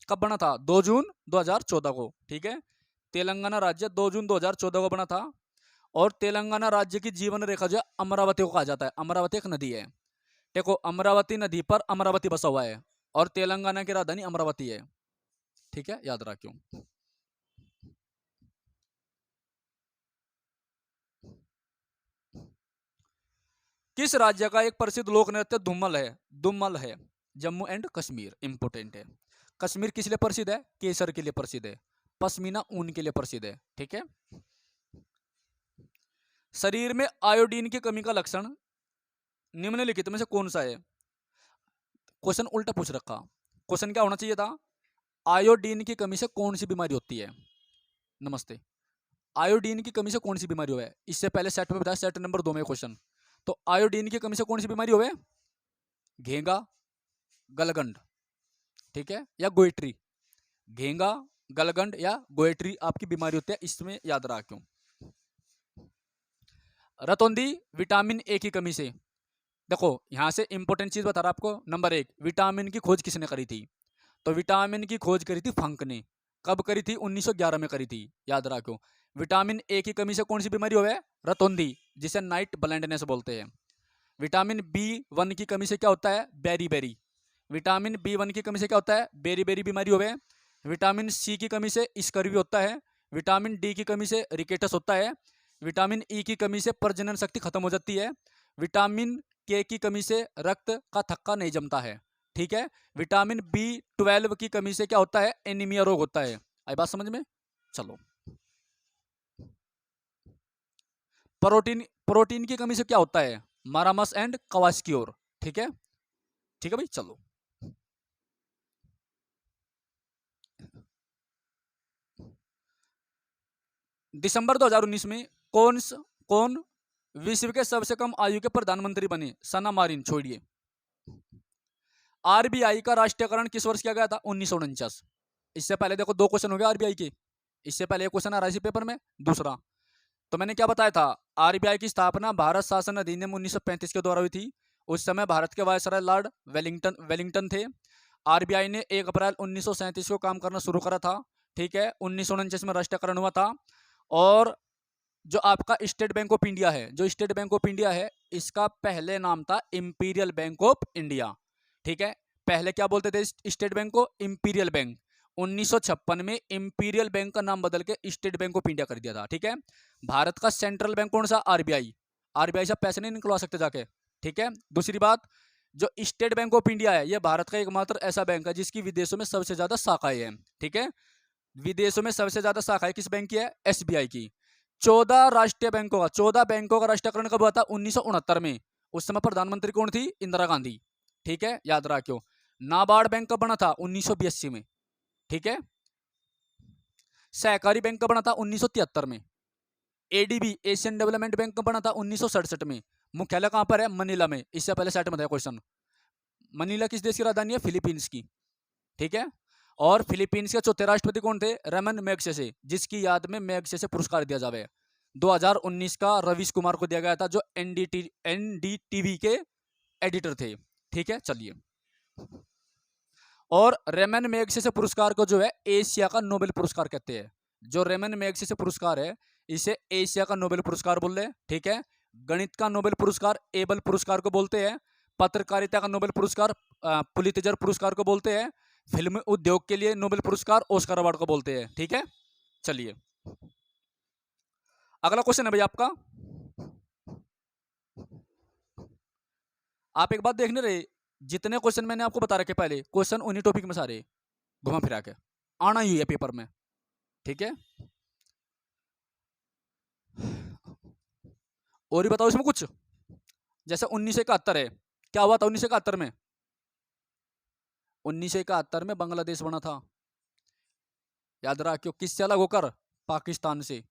कब बना था? 2 जून 2014 को। ठीक है, तेलंगाना राज्य 2 जून 2014 को बना था। और तेलंगाना राज्य की जीवन रेखा जो है अमरावती को कहा जाता है। अमरावती एक नदी है। देखो, अमरावती नदी पर अमरावती बसा हुआ है और तेलंगाना की राजधानी अमरावती है। ठीक है, याद रखियो। किस राज्य का एक प्रसिद्ध लोक नृत्य धुम्मल है? धुम्मल है जम्मू एंड कश्मीर, इंपोर्टेंट है। कश्मीर किस लिए प्रसिद्ध है? केसर के लिए प्रसिद्ध है, पश्मीना ऊन के लिए प्रसिद्ध है। ठीक है, शरीर में आयोडीन की कमी का लक्षण निम्नलिखित में से कौन सा है? क्वेश्चन उल्टा पूछ रखा। क्वेश्चन क्या होना चाहिए था? आयोडीन की कमी से कौन सी बीमारी होती है? नमस्ते। आयोडीन की कमी से कौन सी बीमारी हुआ है? इससे पहले सेट में बताया, सेट नंबर 2 में क्वेश्चन। तो आयोडीन की कमी से कौन सी बीमारी हुआ है? घेंगा, गलगंड, ठीक है, या गोइट्री। घेंगा, गलगंड या गोइट्री आपकी बीमारी होती है, इसमें याद रखो। रतौंधी विटामिन ए की कमी से, देखो यहां से इंपॉर्टेंट चीज बता रहा आपको। नंबर 1, विटामिन की खोज किसने करी थी? तो विटामिन की खोज करी थी फंक ने। कब करी थी? 1911 में करी थी, याद रखो। विटामिन ए की कमी से कौन सी बीमारी हुआ है? रतौंधी, जिसे नाइट ब्लाइंडनेस बोलते हैं। विटामिन B1 की कमी से क्या होता है? Berry berry. विटामिन B1 की कमी से क्या होता है? बेरी बेरी बीमारी होवे। विटामिन सी की कमी से स्कर्वी होता है। विटामिन डी की कमी से रिकेटस होता है। विटामिन ई की कमी से प्रजनन शक्ति खत्म हो जाती है। विटामिन के की कमी से रक्त का थक्का नहीं जमता है। ठीक है, विटामिन B12 की कमी से क्या होता है? एनीमिया रोग होता है। आई बात समझ में? चलो, प्रोटीन प्रोटीन की कमी से क्या होता है? मारामस एंड कवास्कियोर। ठीक है, ठीक है भाई, चलो। दिसंबर 2019 में कौन विश्व के सबसे कम आयु के प्रधानमंत्री बने? सना मारिन, छोड़िए। आरबीआई का राष्ट्रीयकरण किस वर्ष किया गया था? 1949। इससे पहले देखो 2 क्वेश्चन हो गए आरबीआई के। इससे पहले एक क्वेश्चन आ रहा है इसी पेपर में, दूसरा। तो मैंने क्या बताया था? आरबीआई की स्थापना भारत शासन अधिनियम 1935 के द्वारा हुई थी। उस समय भारत के वायसराय लॉर्ड वेलिंगटन थे। आरबीआई ने 1 अप्रैल 1937 को काम करना शुरू करा था। ठीक है, 1949 में राष्ट्रीयकरण हुआ था। और जो आपका स्टेट बैंक ऑफ इंडिया है, जो स्टेट बैंक ऑफ इंडिया है, इसका पहले नाम था इंपीरियल बैंक ऑफ इंडिया। ठीक है, पहले क्या बोलते थे स्टेट बैंक को? Imperial bank. 1956 में इंपीरियल बैंक का नाम बदल के स्टेट बैंक ऑफ इंडिया कर दिया था। ठीक है, भारत का सेंट्रल बैंक कौन सा? आरबीआई। आरबीआई से पैसे नहीं निकलवा सकते जाके। ठीक है, दूसरी बात, जो स्टेट बैंक ऑफ इंडिया है, यह भारत का एकमात्र ऐसा बैंक है जिसकी विदेशों में सबसे ज्यादा शाखाएं हैं। ठीक है, विदेशों में सबसे ज्यादा शाखाएं किस बैंक की है? एसबीआई की। 14 बैंकों का राष्ट्रीयकरण कब हुआ था? 1969 में। उस समय प्रधानमंत्री कौन थी? इंदिरा गांधी। ठीक है, याद रखियो। नाबार्ड बैंक कब बना था? 1982 में। ठीक है, सहकारी बैंक कब बना था? 1973 में। एडीबी एशियन डेवलपमेंट बैंक कब बना था? 1967 में। मुख्यालय कहां पर है? मनीला में। इससे पहले सेट में था क्वेश्चन। मनीला किस देश की राजधानी है? फिलीपींस की। ठीक है, और फिलीपींस के चौथे राष्ट्रपति कौन थे? रमन मैग्सेसे, जिसकी याद में मैग्सेसे पुरस्कार दिया जावे। 2019 का रवीश कुमार को दिया गया था, जो एनडीटीवी के एडिटर थे। ठीक है, चलिए। और रेमन मैग्सेसे पुरस्कार को जो है एशिया का नोबेल पुरस्कार कहते हैं। जो रेमन मैग्सेसे पुरस्कार है इसे एशिया का नोबेल पुरस्कार बोल रहे हैं, ठीक है। गणित का नोबेल पुरस्कार एबल पुरस्कार को बोलते हैं। पत्रकारिता का नोबेल पुरस्कार पुलित्जर पुरस्कार को बोलते हैं। फिल्म उद्योग के लिए नोबेल पुरस्कार ऑस्कर अवार्ड को बोलते हैं, ठीक है। चलिए अगला क्वेश्चन है भाई आपका। आप एक बात देखने रहे, जितने क्वेश्चन मैंने आपको बता रखे पहले, क्वेश्चन उन्हीं टॉपिक में सारे घुमा फिरा के आना ही है पेपर में, ठीक है। और भी बताओ इसमें कुछ। जैसे 1971 है, क्या हुआ था 1971 में? 1971 में बांग्लादेश बना था, याद रखियो, किससे अलग होकर? पाकिस्तान से,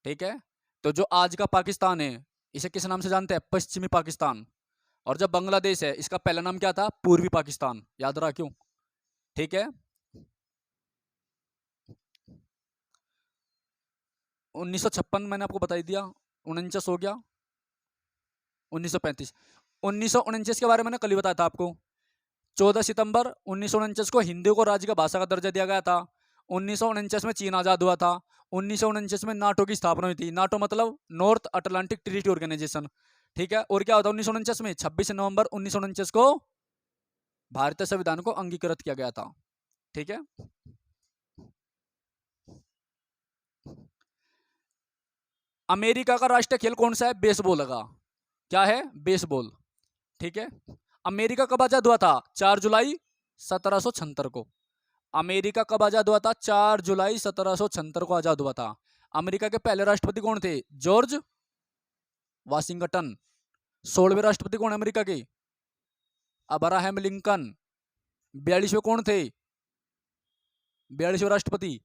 ठीक है। तो जो आज का पाकिस्तान है इसे किस नाम से जानते हैं? पश्चिमी पाकिस्तान। और जब बांग्लादेश है इसका पहला नाम क्या था? पूर्वी पाकिस्तान, याद रखियो, ठीक है। 1956 मैंने आपको बता दिया, 49 हो गया, 1935। 1949 के बारे में मैंने कल ही बताया था आपको। 14 सितंबर 1949 को हिंदी को राज्य का भाषा का दर्जा दिया गया था। 1949 में चीन आजाद हुआ था। 1949 में नाटो की स्थापना हुई थी। नाटो मतलब नॉर्थ अटलांटिक ट्रीटी ऑर्गेनाइजेशन, ठीक है। और क्या होता है 1949 में? 26 नवंबर 1949 को भारतीय संविधान को अंगीकृत किया गया था, ठीक है। अमेरिका का राष्ट्रीय खेल कौन सा है? बेसबॉल का। क्या है? बेसबॉल, ठीक है। अमेरिका कब आजाद हुआ था? 4 जुलाई 1776 को। अमेरिका कब आजाद हुआ था? 4 जुलाई 1776 को आजाद हुआ था। अमेरिका के पहले राष्ट्रपति कौन थे? George Washington. 16वें राष्ट्रपति कौन है अमेरिका के? Abraham Lincoln. 42वें कौन थे? 42वें राष्ट्रपति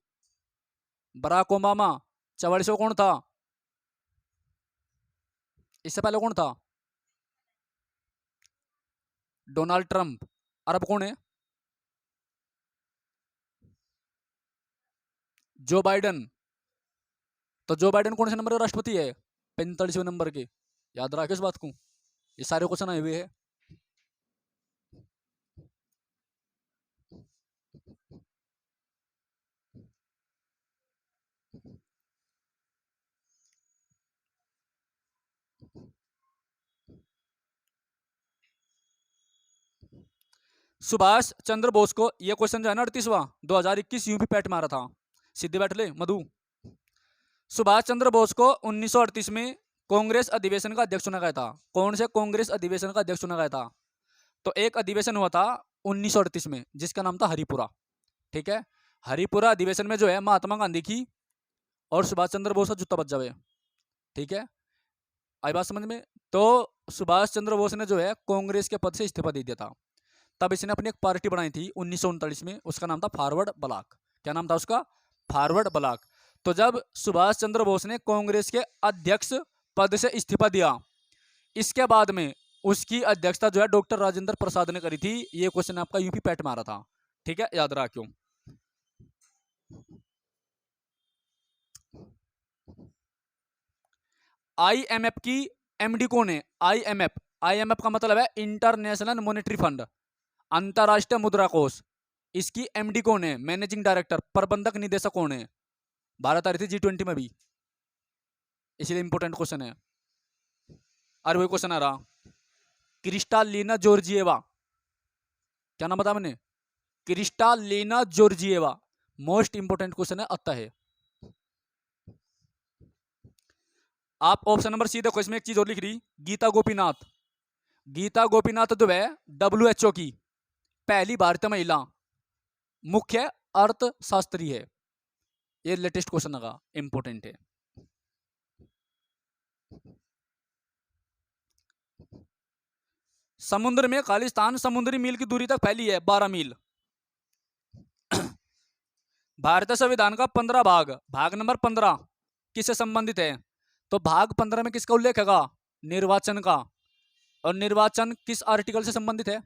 बराक ओबामा। 44वां कौन था? इससे पहले कौन था? Donald Trump. और अब कौन है? जो बाइडन। तो जो बाइडन कौन से नंबर का राष्ट्रपति है? 45वें नंबर के। याद रखिए इस बात को, ये सारे क्वेश्चन आए हुए हैं। सुभाष चंद्र बोस को, यह क्वेश्चन जो है ना 38वां 2021 यूपी पैट मारा था। सीधे बैठ ले मधु। सुभाष चंद्र बोस को 1938 में कांग्रेस अधिवेशन का अध्यक्ष चुना गया था। कौन से कांग्रेस अधिवेशन का अध्यक्ष चुना गया था? तो एक अधिवेशन हुआ था 1938 में जिसका नाम था हरिपुरा, ठीक है। हरिपुरा अधिवेशन में जो है महात्मा गांधी की और सुभाष चंद्र बोस का जूता बच जावे, ठीक है। आई बात समझ में? तो सुभाष चंद्र बोस ने जो है कांग्रेस के पद से इस्तीफा दे दिया था। तब इसने अपनी एक पार्टी बनाई थी 1939 में, उसका नाम था फॉरवर्ड ब्लॉक। क्या नाम था उसका? Forward block. तो जब सुभाष चंद्र बोस ने कांग्रेस के अध्यक्ष पद से इस्तीफा दिया, इसके बाद में उसकी अध्यक्षता जो है डॉक्टर राजेंद्र प्रसाद ने करी थी। ये क्वेश्चन आपका यूपी पैट मारा था, ठीक है, याद रखियो। आईएमएफ की एमडी कौन है? आईएमएफ, आईएमएफ का मतलब है इंटरनेशनल मॉनेटरी फंड, अंतरराष्ट्रीय मुद्रा कोष। इसकी एमडी कौन है? मैनेजिंग डायरेक्टर, प्रबंधक निदेशक कौन है? भारत आ रही थी G20 में भी, इसलिए इंपॉर्टेंट क्वेश्चन है। और वही क्वेश्चन आ रहा, क्रिस्टालिना जॉर्जिएवा। क्या नाम बताया मैंने? Kristalina Georgieva. Most important question है, आता है। आप ऑप्शन नंबर सी देखो, इसमें एक चीज और लिख रही, गीता गोपीनाथ। गीता गोपीनाथ जो है WHO की पहली भारतीय महिला मुख्य अर्थशास्त्री है। ये लेटेस्ट क्वेश्चन लगा, इंपोर्टेंट है। समुद्र में खालिस्तान समुद्री मील की दूरी तक फैली है, 12 मील। भारतीय संविधान का 15 भाग, भाग नंबर 15 किससे संबंधित है? तो भाग 15 में किसका उल्लेख है? निर्वाचन का। और निर्वाचन किस आर्टिकल से संबंधित है?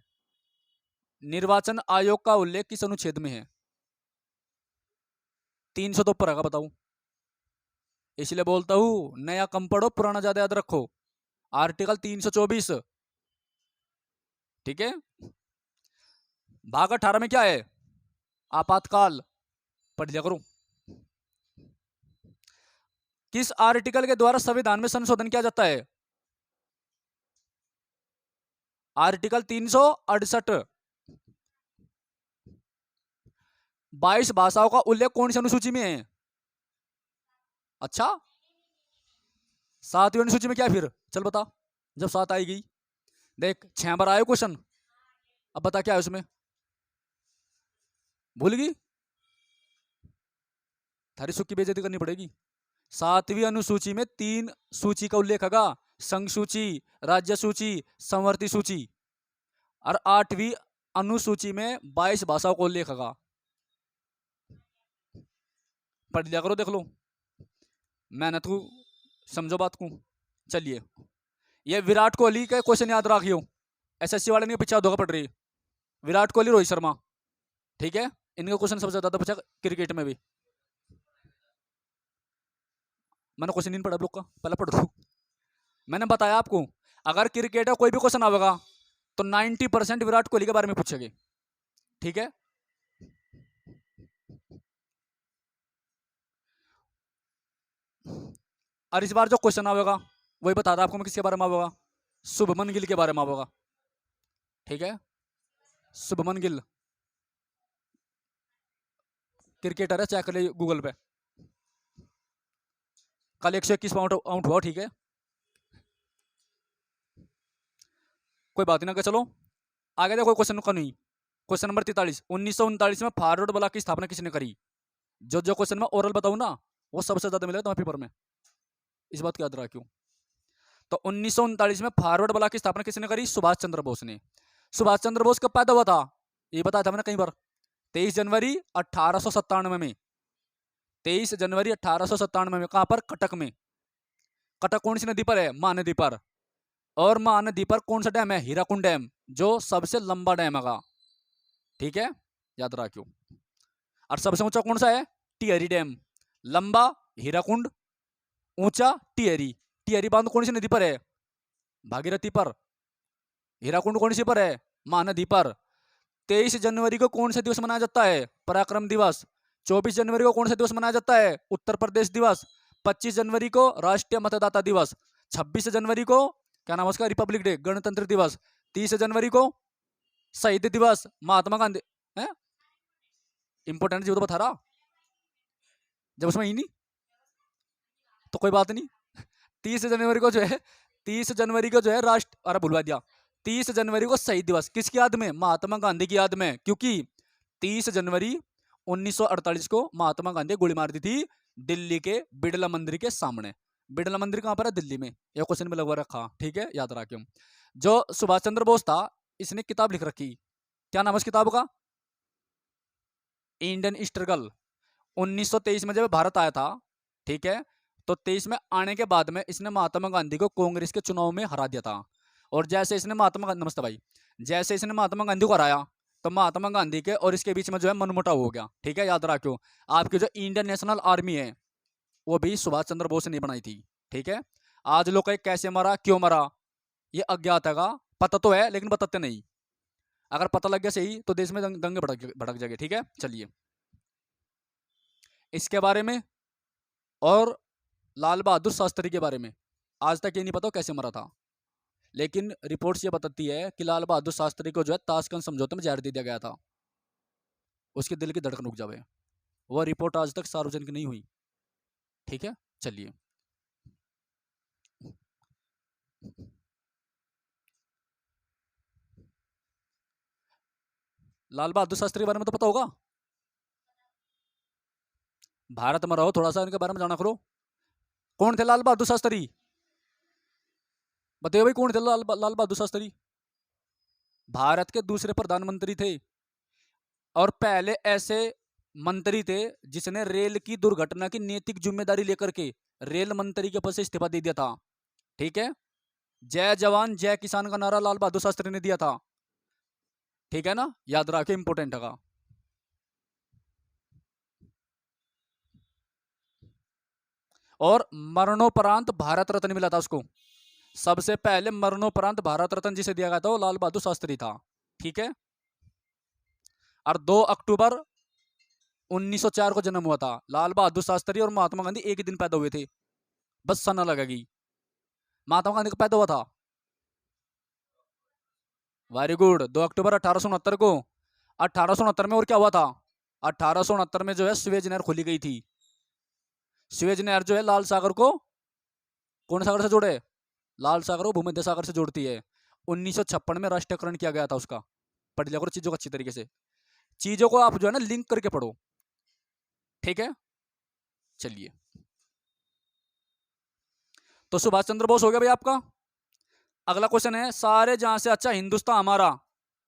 निर्वाचन आयोग का उल्लेख किस अनुच्छेद में है? 300 तो ऊपर है, बताऊं? इसलिए बोलता हूं नया कम पढ़ो, पुराना ज्यादा याद रखो। आर्टिकल 324, ठीक है। भाग 18 में क्या है? आपातकाल, पढ़ लिया करो। किस आर्टिकल के द्वारा संविधान में संशोधन किया जाता है? आर्टिकल 368। 22 भाषाओं का उल्लेख कौन सी अनुसूची में है? अच्छा, 7वीं अनुसूची में क्या फिर? चल बता, जब 7 आएगी। देख 6 बार आए क्वेश्चन, अब बता क्या है उसमें? भूल गई? थारी सुख की बेइज्जती करनी पड़ेगी। 7वीं अनुसूची में 3 सूची का उल्लेख होगा, संघ सूची, राज्य सूची, संवर्ती सूची। और 8वीं अनुसूची में 22 भाषाओं का उल्लेख होगा। पढ़ लिया करो, देख लो, मेहनत को समझो बात को। चलिए, ये विराट कोहली का क्वेश्चन याद रखियो, एसएससी वाले ने पीछे धोखा पड़ रही। विराट कोहली, रोहित शर्मा, ठीक है, इनका क्वेश्चन सबसे ज्यादा पूछा क्रिकेट में भी। मैंने क्वेश्चन नहीं पढ़ा लोग का, पहले पढ़ दो। मैंने बताया आपको, अगर क्रिकेट का कोई भी क्वेश्चन आएगा तो 90% विराट कोहली के बारे में पूछेंगे, ठीक है। और इस बार जो क्वेश्चन आएगा वही बता रहा आपको मैं, किसके बारे में आएगा? शुभमन गिल के बारे में आएगा, ठीक है। शुभमन गिल क्रिकेटर है, चेक कर ले गूगल पे। कल 121 आउट हुआ, ठीक है, कोई बात नहीं। चलो आगे देखो, क्वेश्चन का नहीं। क्वेश्चन नंबर 43, 1939 में फॉरवर्ड ब्लॉक की स्थापना किसने करी? जो जो क्वेश्चन में ओरल बताऊं ना, वो सबसे ज्यादा मिलेगा तुम्हें पेपर में, इस बात को याद रखियो। तो 1939 में फॉरवर्ड ब्लॉक की स्थापना किसने करी? सुभाष चंद्र बोस ने। सुभाष चंद्र बोस कब पैदा हुआ था? ये बताया था मैंने कई बार, 23 जनवरी 1897 में। 23 जनवरी 1897 में। कहां पर? कटक में। कटक कौन सी नदी पर है? महानदी पर। और महानदी पर कौन सा डैम है? हीराकुंड डैम, जो सबसे लंबा डैम है, ठीक है, याद रखियो। और सबसे ऊंचा कौन सा है? टिहरी डैम। लंबा हीराकुंड, ऊंचा टिहरी। टिहरी बांध कौन सी नदी पर है? भागीरथी पर। हीराकुंड कौन सी पर है? महानदी पर। 23 जनवरी को कौन सा दिवस मनाया जाता है? पराक्रम दिवस। 24 जनवरी को कौन सा दिवस मनाया जाता है? उत्तर प्रदेश दिवस। 25 जनवरी को राष्ट्रीय मतदाता दिवस। 26 जनवरी को क्या नाम है उसका? रिपब्लिक डे, गणतंत्र दिवस। 30 जनवरी को शहीद दिवस, महात्मा गांधी है। इंपोर्टेंट जो तो बता रहा, जब उसमें ही नहीं तो कोई बात नहीं। 30 जनवरी को जो है, 30 जनवरी को जो है राष्ट्र, अरे भुलवा दिया, 30 जनवरी को शहीद दिवस किसकी याद में? महात्मा गांधी की याद में। क्योंकि 30 जनवरी 1948 को महात्मा गांधी गोली मार दी थी दिल्ली के बिड़ला मंदिर के सामने। बिड़ला मंदिर कहां पर है? दिल्ली में। यह क्वेश्चन में लगवा रखा, ठीक है, याद रखियो। जो सुभाष चंद्र बोस था, इसने किताब लिख रखी, क्या नाम है उस किताब का? Indian struggle. 1923 में जब भारत आया था, ठीक है, तो 23 में आने के बाद में इसने महात्मा गांधी को कांग्रेस के चुनाव में हरा दिया था। और जैसे इसने महात्मा गांधी, नमस्ते भाई, जैसे इसने महात्मा गांधी को हराया तो महात्मा गांधी के और इसके बीच में जो है मनमुटाव हो गया, ठीक है, याद रखियो। आपकी जो इंडियन नेशनल आर्मी है वो भी सुभाष चंद्र बोस ने बनाई थी, ठीक है। आज लोग कहे कैसे मरा, क्यों मरा, ये अज्ञात है, पता तो है लेकिन बताते नहीं। अगर पता लग गया सही तो देश में दंगे भड़क जाएंगे, ठीक है। चलिए, इसके बारे में और लाल बहादुर शास्त्री के बारे में आज तक ये नहीं पता कैसे मरा था, लेकिन रिपोर्ट्स ये बताती है कि लाल बहादुर शास्त्री को जो है ताशकंद समझौते में जहर दे दिया गया था, उसके दिल की धड़कन रुक जावे। वह रिपोर्ट आज तक सार्वजनिक नहीं हुई, ठीक है। चलिए, लाल बहादुर शास्त्री के बारे में तो पता होगा, भारत में रहो, थोड़ा सा इनके बारे में जाना करो। कौन थे लाल बहादुर शास्त्री? बताइए भाई, कौन थे लाल बहादुर शास्त्री? भारत के दूसरे प्रधानमंत्री थे और पहले ऐसे मंत्री थे जिसने रेल की दुर्घटना की नैतिक जिम्मेदारी लेकर के रेल मंत्री के पद से इस्तीफा दे दिया था, ठीक है। जय जवान जय किसान का नारा लाल बहादुर शास्त्री ने दिया था, ठीक है ना, याद रखे, इंपोर्टेंट है। और मरणोपरांत भारत रत्न मिला था उसको, सबसे पहले मरणोपरांत भारत रत्न जिसे दिया गया था वो लाल बहादुर शास्त्री था, ठीक है। और 2 अक्टूबर 1904 को जन्म हुआ था। लाल बहादुर शास्त्री और महात्मा गांधी एक ही दिन पैदा हुए थे, बस सन लगेगी। महात्मा गांधी कब पैदा हुआ था? वेरी गुड, 2 अक्टूबर 1869 को। 1869 में और क्या हुआ था? 1869 में जो है स्वेज नहर खोली गई थी। स्वेज नहर जो है लाल सागर को कौन सागर से जोड़े? लाल सागर को भूमध्य सागर से जोड़ती है। 1956 में राष्ट्रीयकरण किया गया था उसका। पढ़ लिया करो चीजों को अच्छी तरीके से। चीजों को आप जो है ना लिंक करके पढ़ो, ठीक है। चलिए, तो सुभाष चंद्र बोस हो गया भाई आपका। अगला क्वेश्चन है, सारे जहां से अच्छा हिंदुस्तान हमारा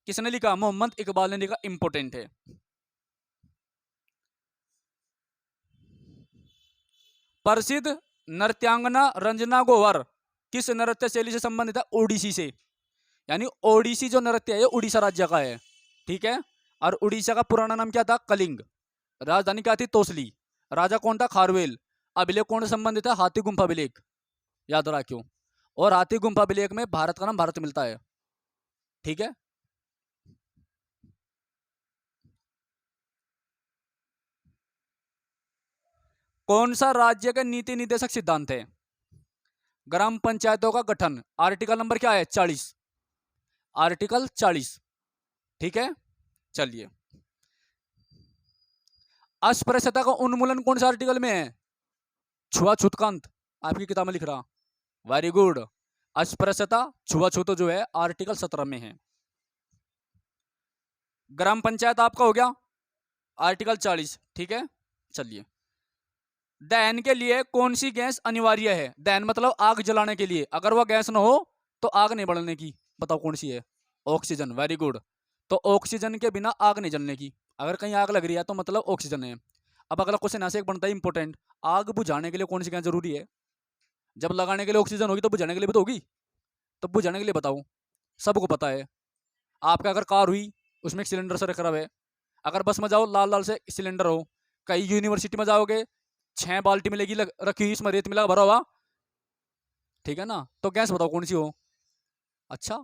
किसने लिखा? मोहम्मद इकबाल ने लिखा। इंपोर्टेंट है। प्रसिद्ध नृत्यांगना रंजना गोवर किस नृत्य शैली से संबंधित है? ओडिसी से। यानी ओडिसी जो नृत्य है उड़ीसा राज्य का है, ठीक है। और उड़ीसा का पुराना नाम क्या था? कलिंग। राजधानी क्या थी? तोसली। राजा कौन था? खारवेल। अभिलेख कौन से संबंधित है? हाथी गुम्फा अभिलेख, याद रखियो। और हाथी गुम्फा अभिलेख में भारत का नाम भारत मिलता है, ठीक है। कौन सा राज्य का नीति निर्देशक सिद्धांत है? ग्राम पंचायतों का गठन। आर्टिकल नंबर क्या है? 40। आर्टिकल 40, ठीक है। चलिए, अस्पृश्यता का उन्मूलन कौन सा आर्टिकल में है? छुआछूत का अंत, आपकी किताब में लिख रहा। Very good. अस्पृश्यता छुआछूत जो है आर्टिकल 17 में है। ग्राम पंचायत आपका हो गया आर्टिकल 40, ठीक है। चलिए, दहन के लिए कौन सी गैस अनिवार्य है? दहन मतलब आग जलाने के लिए, अगर वह गैस ना हो तो आग नहीं बढ़ने की। बताओ कौन सी है? ऑक्सीजन। Very good. तो ऑक्सीजन के बिना आग नहीं जलने की। अगर कहीं आग लग रही है तो मतलब ऑक्सीजन है। अब अगला क्वेश्चन ऐसे एक बनता है इंपॉर्टेंट, आग बुझाने के लिए कौन सी गैस जरूरी है? जब लगाने के लिए ऑक्सीजन होगी तो बुझाने के लिए भी तो होगी। तो बुझाने के लिए बताओ, सबको पता है। आपका अगर कार हुई उसमें एक सिलेंडर से रखा हुआ है। अगर बस में जाओ लाल लाल से सिलेंडर हो। कई यूनिवर्सिटी में जाओगे 6 बाल्टी मिलेगी रखी हुई, इसमें रेत मिला भरा हुआ, ठीक है ना। तो गैस बताओ कौन सी हो? अच्छा,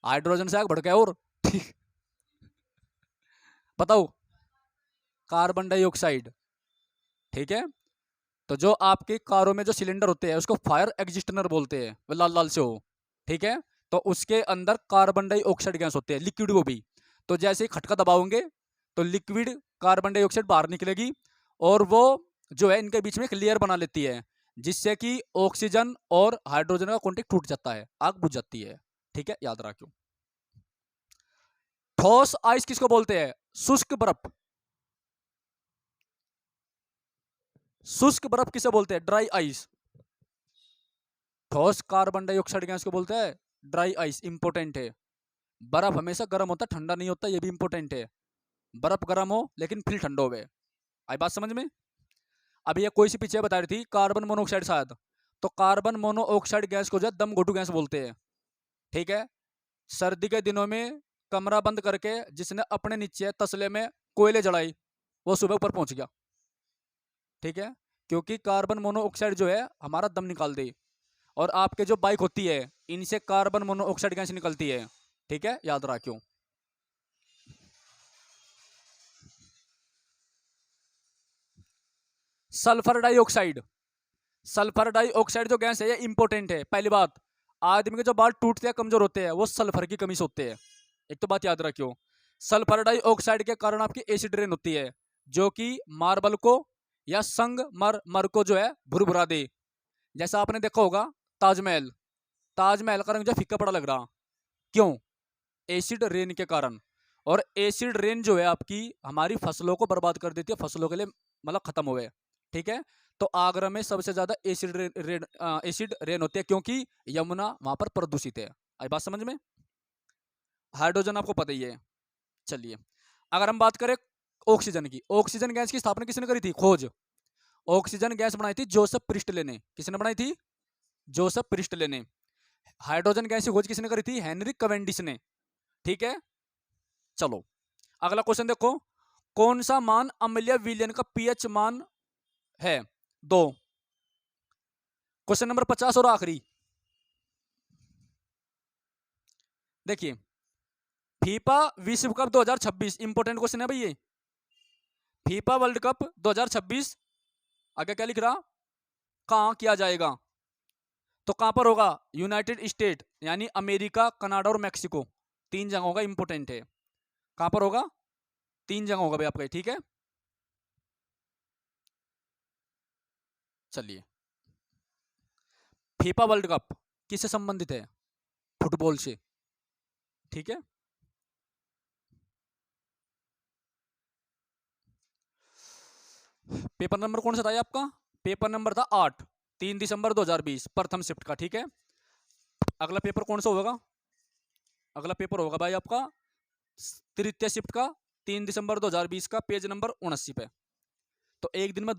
हाइड्रोजन से आग भड़का है और ठीक। बताओ, कार्बन डाइऑक्साइड, ठीक है। तो जो आपकी कारों में जो सिलेंडर होते हैं उसको फायर एग्जिस्टनर बोलते हैं, वो लाल लाल से हो, ठीक है। तो उसके अंदर कार्बन डाइऑक्साइड गैस होते हैं, लिक्विड वो भी। तो जैसे ही खटका दबाओगे तो लिक्विड कार्बन डाइऑक्साइड बाहर निकलेगी, और वो जो है इनके बीच में एक लेयर बना लेती है, जिससे कि ऑक्सीजन और हाइड्रोजन का कॉन्टेक्ट टूट जाता है, आग बुझ जाती है, ठीक है, याद रखो। ठोस आइस किसको बोलते हैं? शुष्क बर्फ। शुष्क बर्फ किसे बोलते हैं? Dry ice. ठोस कार्बन डाइऑक्साइड गैस को बोलते हैं ड्राई आइस। इंपोर्टेंट है। बर्फ हमेशा गर्म होता है, ठंडा नहीं होता, ये भी इंपोर्टेंट है। बर्फ गर्म हो लेकिन फिर ठंडा हो। आई बात समझ में? अब ये कोई सी पीछे बता रही थी कार्बन मोनोऑक्साइड शायद। तो कार्बन मोनोऑक्साइड गैस को जो है दम घोटू गैस बोलते हैं, ठीक है। सर्दी के दिनों में कमरा बंद करके जिसने अपने नीचे तसले में कोयले जलाई, वो सुबह ऊपर पहुंच गया, ठीक है। क्योंकि कार्बन मोनोऑक्साइड जो है हमारा दम निकाल दे। और आपके जो बाइक होती है इनसे कार्बन मोनोऑक्साइड गैस निकलती है, ठीक है, याद रखियो। Sulphur dioxide. सल्फर डाइऑक्साइड जो गैस है ये इंपॉर्टेंट है। पहली बात, आदमी के जो बाल टूटते हैं कमजोर होते हैं वो सल्फर की कमी से होते हैं, एक तो बात याद रखियो। सल्फर डाइऑक्साइड के कारण आपकी एसिड रेन होती है, जो कि मार्बल को या संग मर मर को जो है भुरभुरा दे। जैसा आपने देखा होगा ताजमहल, ताजमहल का रंग जो फीका पड़ा लग रहा, क्यों? एसिड रेन के कारण। और एसिड रेन जो है आपकी हमारी फसलों को बर्बाद कर देती है, फसलों के लिए मतलब खत्म हुए, ठीक है। तो आगरा में सबसे ज्यादा एसिड रेन होती है, क्योंकि यमुना वहां पर प्रदूषित है। आई बात समझ में? हाइड्रोजन आपको पता ही है। चलिए, अगर हम बात करें ऑक्सीजन की, ऑक्सीजन गैस की स्थापना किसने करी थी? खोज। ऑक्सीजन गैस बनाई थी जोसेफ प्रिस्टले ने। किसने बनाई थी? जोसेफ प्रिस्टले ने। हाइड्रोजन गैस की खोज किसने करी थी? हेनरी कवेंडिश ने, ठीक है। चलो, अगला क्वेश्चन देखो, कौन सा मान अम्लीय विलयन का पीएच मान है? 2। क्वेश्चन नंबर 50 और आखिरी देखिए, फीफा विश्व कप 2026 इंपोर्टेंट क्वेश्चन है भाई ये। फीफा वर्ल्ड कप 2026 आगे क्या लिख रहा? कहाँ किया जाएगा? तो कहाँ पर होगा? यूनाइटेड स्टेट यानी अमेरिका, कनाडा और मेक्सिको, 3 जगहों का इंपोर्टेंट है। कहाँ पर होगा? 3 जगह होगा भाई आपका, ठीक है। चलिए, फीफा वर्ल्ड कप किससे संबंधित है? फुटबॉल से, ठीक है। पेपर नंबर कौन सा था ये आपका? पेपर नंबर था 8, 3 दिसंबर 2020, प्रथम शिफ्ट का, ठीक है। अगला पेपर कौन सा होगा? अगला पेपर होगा भाई आपका तृतीय शिफ्ट का, 3 दिसंबर 2020 का, पेज नंबर 79 पे। तो एक दिन में